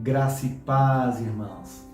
Graça e paz, irmãos.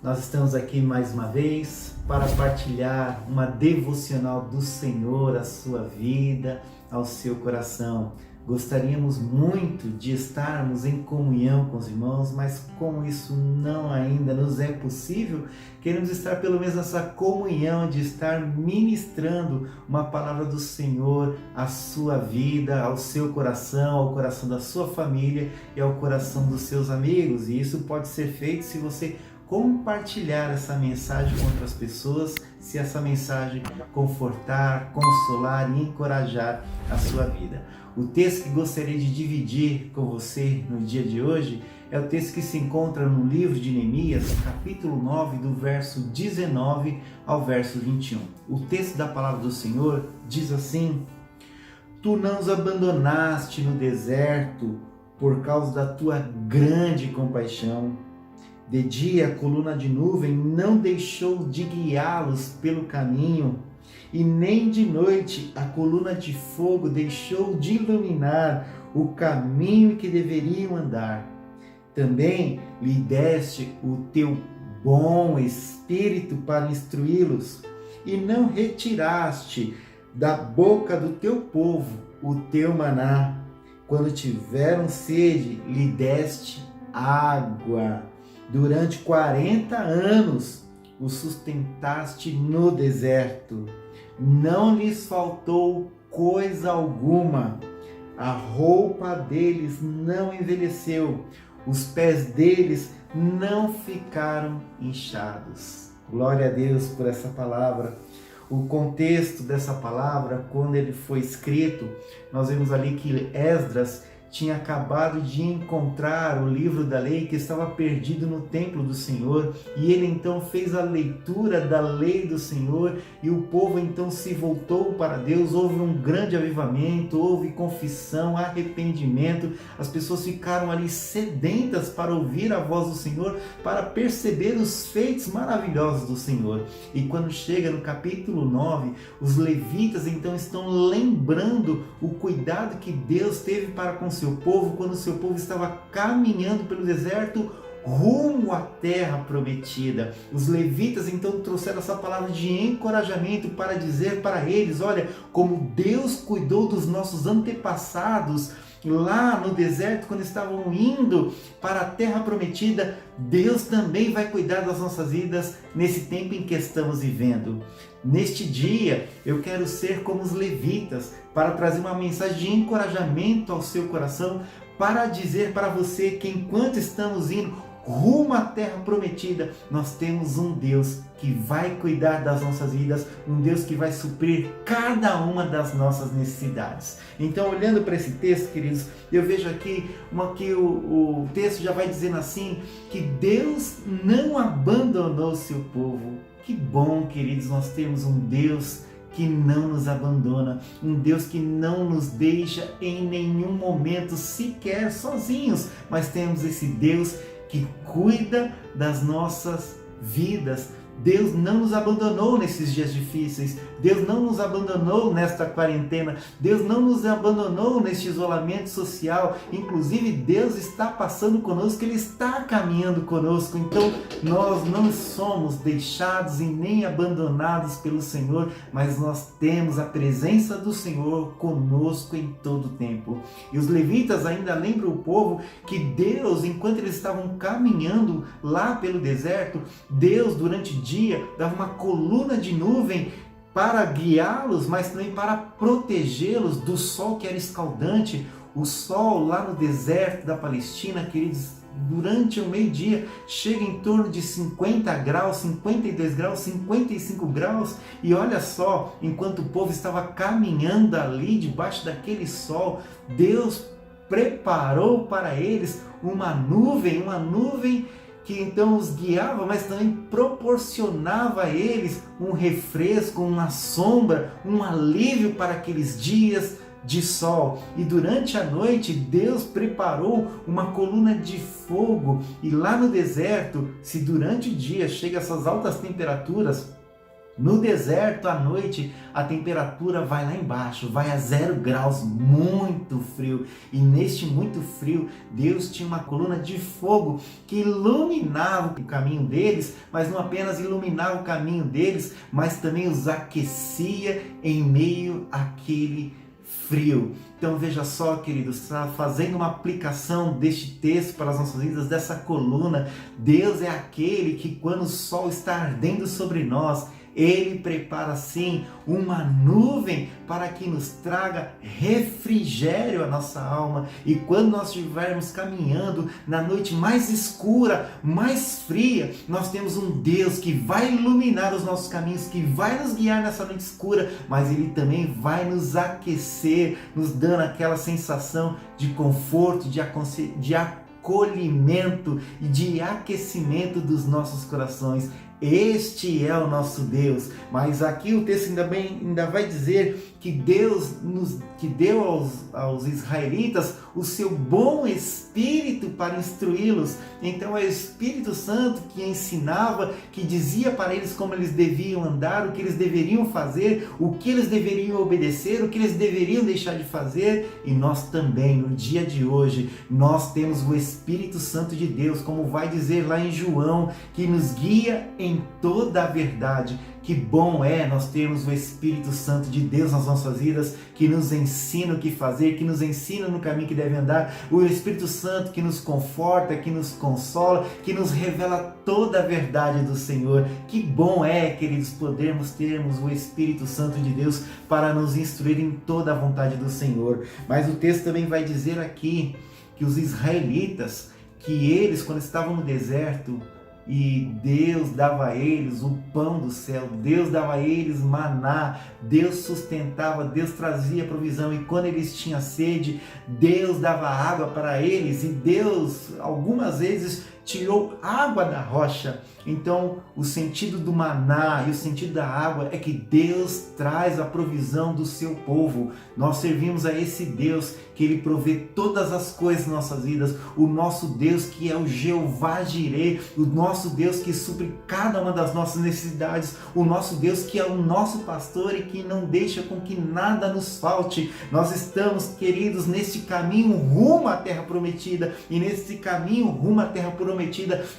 Nós estamos aqui mais uma vez para partilhar uma devocional do Senhor à sua vida, ao seu coração. Gostaríamos muito de estarmos em comunhão com os irmãos, mas como isso não ainda nos é possível, queremos estar pelo menos nessa comunhão de estar ministrando uma palavra do Senhor à sua vida, ao seu coração, ao coração da sua família e ao coração dos seus amigos. E isso pode ser feito se você compartilhar essa mensagem com outras pessoas, se essa mensagem confortar, consolar e encorajar a sua vida. O texto que gostaria de dividir com você no dia de hoje é o texto que se encontra no livro de Neemias, capítulo 9, do verso 19 ao verso 21. O texto da palavra do Senhor diz assim: Tu não os abandonaste no deserto por causa da tua grande compaixão. De dia a coluna de nuvem não deixou de guiá-los pelo caminho, e nem de noite a coluna de fogo deixou de iluminar o caminho que deveriam andar. Também lhe deste o teu bom Espírito para instruí-los, e não retiraste da boca do teu povo o teu maná. Quando tiveram sede, lhe deste água. Durante 40 anos os sustentaste no deserto. Não lhes faltou coisa alguma. A roupa deles não envelheceu. Os pés deles não ficaram inchados. Glória a Deus por essa palavra. O contexto dessa palavra, quando ele foi escrito, nós vemos ali que Esdras tinha acabado de encontrar o livro da lei que estava perdido no templo do Senhor, e ele então fez a leitura da lei do Senhor, e o povo então se voltou para Deus. Houve um grande avivamento, houve confissão, arrependimento, as pessoas ficaram ali sedentas para ouvir a voz do Senhor, para perceber os feitos maravilhosos do Senhor. E quando chega no capítulo 9, os levitas então estão lembrando o cuidado que Deus teve para com seu povo, quando o seu povo estava caminhando pelo deserto rumo à terra prometida. Os levitas então trouxeram essa palavra de encorajamento para dizer para eles: olha, como Deus cuidou dos nossos antepassados lá no deserto, quando estavam indo para a terra prometida, Deus também vai cuidar das nossas vidas nesse tempo em que estamos vivendo. Neste dia, eu quero ser como os levitas, para trazer uma mensagem de encorajamento ao seu coração, para dizer para você que enquanto estamos indo rumo à terra prometida, nós temos um Deus que vai cuidar das nossas vidas, um Deus que vai suprir cada uma das nossas necessidades. Então, olhando para esse texto, queridos, eu vejo aqui que o texto já vai dizendo assim, que Deus não abandonou o seu povo. Que bom, queridos, nós temos um Deus que não nos abandona, um Deus que não nos deixa em nenhum momento sequer sozinhos, mas temos esse Deus que cuida das nossas vidas. Deus não nos abandonou nesses dias difíceis, Deus não nos abandonou nesta quarentena, Deus não nos abandonou neste isolamento social. Inclusive Deus está passando conosco, Ele está caminhando conosco. Então nós não somos deixados e nem abandonados pelo Senhor, mas nós temos a presença do Senhor conosco em todo o tempo. E os levitas ainda lembram o povo que Deus, enquanto eles estavam caminhando lá pelo deserto, Deus durante o dia dava uma coluna de nuvem para guiá-los, mas também para protegê-los do sol que era escaldante. O sol lá no deserto da Palestina, queridos, durante o meio-dia chega em torno de 50 graus, 52 graus, 55 graus, e olha só, enquanto o povo estava caminhando ali debaixo daquele sol, Deus preparou para eles uma nuvem que então os guiava, mas também proporcionava a eles um refresco, uma sombra, um alívio para aqueles dias de sol. E durante a noite Deus preparou uma coluna de fogo. E lá no deserto, se durante o dia chega essas altas temperaturas, No deserto, à noite, a temperatura vai lá embaixo, vai a 0 graus, muito frio. E neste muito frio, Deus tinha uma coluna de fogo que iluminava o caminho deles, mas não apenas iluminava o caminho deles, mas também os aquecia em meio àquele frio. Então veja só, queridos, fazendo uma aplicação deste texto para as nossas vidas, dessa coluna, Deus é aquele que quando o sol está ardendo sobre nós, Ele prepara sim uma nuvem para que nos traga refrigério à nossa alma. E quando nós estivermos caminhando na noite mais escura, mais fria, nós temos um Deus que vai iluminar os nossos caminhos, que vai nos guiar nessa noite escura, mas Ele também vai nos aquecer, nos dando aquela sensação de conforto, de acolhimento e de aquecimento dos nossos corações. Este é o nosso Deus. Mas aqui o texto ainda vai dizer que Deus que deu aos israelitas o seu bom Espírito para instruí-los. Então é o Espírito Santo que ensinava, que dizia para eles como eles deviam andar, o que eles deveriam fazer, o que eles deveriam obedecer, o que eles deveriam deixar de fazer. E nós também, no dia de hoje, nós temos o Espírito Santo de Deus, como vai dizer lá em João, que nos guia em toda a verdade. Que bom é nós termos o Espírito Santo de Deus nas nossas vidas, que nos ensina o que fazer, que nos ensina no caminho que deve andar. O Espírito Santo que nos conforta, que nos consola, que nos revela toda a verdade do Senhor. Que bom é, queridos, termos o Espírito Santo de Deus para nos instruir em toda a vontade do Senhor. Mas o texto também vai dizer aqui que os israelitas, que eles, quando estavam no deserto, e Deus dava a eles o pão do céu, Deus dava a eles maná, Deus sustentava, Deus trazia provisão, e quando eles tinham sede, Deus dava água para eles, e Deus algumas vezes tirou água da rocha. Então o sentido do maná e o sentido da água é que Deus traz a provisão do seu povo. Nós servimos a esse Deus que Ele provê todas as coisas em nossas vidas, o nosso Deus que é o Jeová Jireh, o nosso Deus que supre cada uma das nossas necessidades, o nosso Deus que é o nosso pastor e que não deixa com que nada nos falte. Nós estamos, queridos, neste caminho rumo à terra prometida, e nesse caminho rumo à terra prometida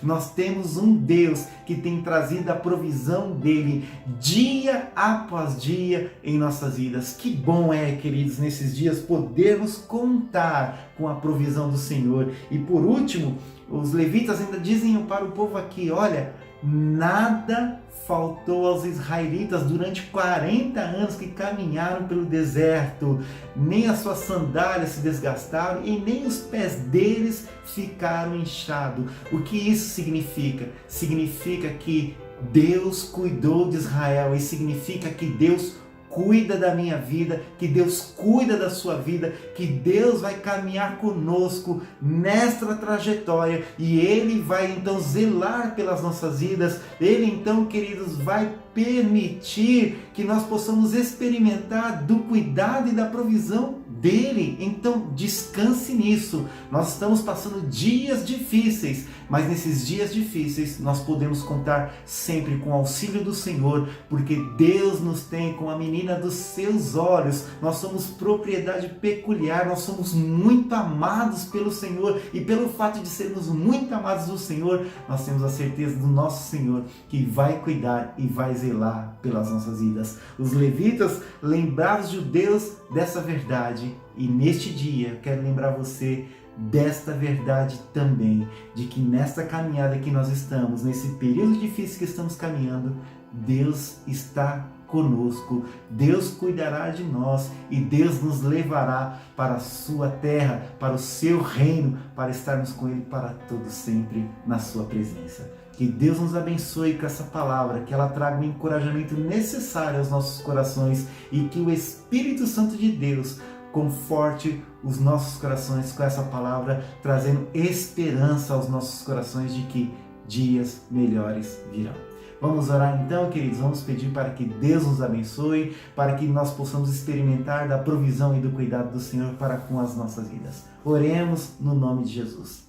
nós temos um Deus que tem trazido a provisão dele dia após dia em nossas vidas. Que bom é, queridos, nesses dias podermos contar com a provisão do Senhor. E por último, os levitas ainda dizem para o povo aqui: olha, nada faltou aos israelitas durante 40 anos que caminharam pelo deserto, nem as suas sandálias se desgastaram e nem os pés deles ficaram inchados. O que isso significa? Significa que Deus cuidou de Israel, e significa que Deus cuida da minha vida, que Deus cuida da sua vida, que Deus vai caminhar conosco nesta trajetória, e Ele vai então zelar pelas nossas vidas. Ele então, queridos, vai permitir que nós possamos experimentar do cuidado e da provisão dele. Então descanse nisso. Nós estamos passando dias difíceis, mas nesses dias difíceis nós podemos contar sempre com o auxílio do Senhor, porque Deus nos tem com a menina dos seus olhos. Nós somos propriedade peculiar, nós somos muito amados pelo Senhor, e pelo fato de sermos muito amados do Senhor, nós temos a certeza do nosso Senhor que vai cuidar e vai zelar pelas nossas vidas. Os levitas lembravam os judeus dessa verdade, e neste dia eu quero lembrar você desta verdade também, de que nesta caminhada que nós estamos, nesse período difícil que estamos caminhando, Deus está conosco, Deus cuidará de nós, e Deus nos levará para a sua terra, para o seu reino, para estarmos com Ele para todo sempre na sua presença. Que Deus nos abençoe com essa palavra, que ela traga o encorajamento necessário aos nossos corações, e que o Espírito Santo de Deus conforte os nossos corações com essa palavra, trazendo esperança aos nossos corações de que dias melhores virão. Vamos orar então, queridos, vamos pedir para que Deus nos abençoe, para que nós possamos experimentar da provisão e do cuidado do Senhor para com as nossas vidas. Oremos no nome de Jesus.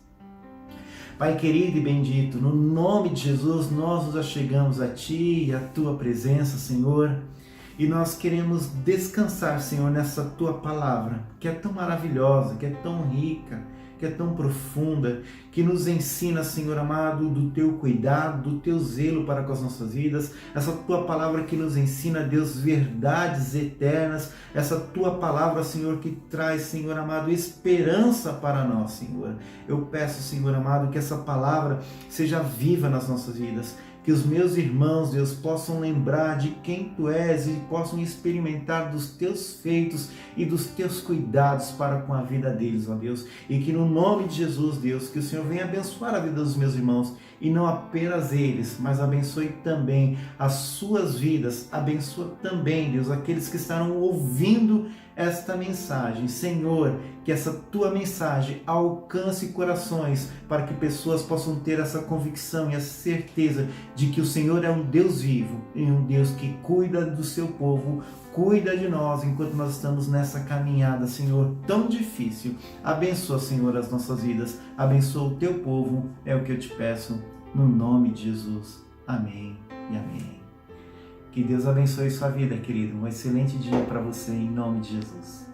Pai querido e bendito, no nome de Jesus, nós nos achegamos a Ti e a Tua presença, Senhor, e nós queremos descansar, Senhor, nessa Tua palavra, que é tão maravilhosa, que é tão rica, que é tão profunda, que nos ensina, Senhor amado, do Teu cuidado, do Teu zelo para com as nossas vidas, essa Tua palavra que nos ensina, Deus, verdades eternas, essa Tua palavra, Senhor, que traz, Senhor amado, esperança para nós, Senhor. Eu peço, Senhor amado, que essa palavra seja viva nas nossas vidas, que os meus irmãos, Deus, possam lembrar de quem Tu és e possam experimentar dos Teus feitos e dos Teus cuidados para com a vida deles, ó Deus. E que no nome de Jesus, Deus, que o Senhor venha abençoar a vida dos meus irmãos e não apenas eles, mas abençoe também as suas vidas, abençoa também, Deus, aqueles que estarão ouvindo esta mensagem. Senhor, que essa Tua mensagem alcance corações para que pessoas possam ter essa convicção e essa certeza de que o Senhor é um Deus vivo e um Deus que cuida do seu povo, cuida de nós enquanto nós estamos nessa caminhada, Senhor, tão difícil. Abençoa, Senhor, as nossas vidas, abençoa o Teu povo, é o que eu te peço, no nome de Jesus. Amém e amém. Que Deus abençoe sua vida, querido. Um excelente dia para você, em nome de Jesus.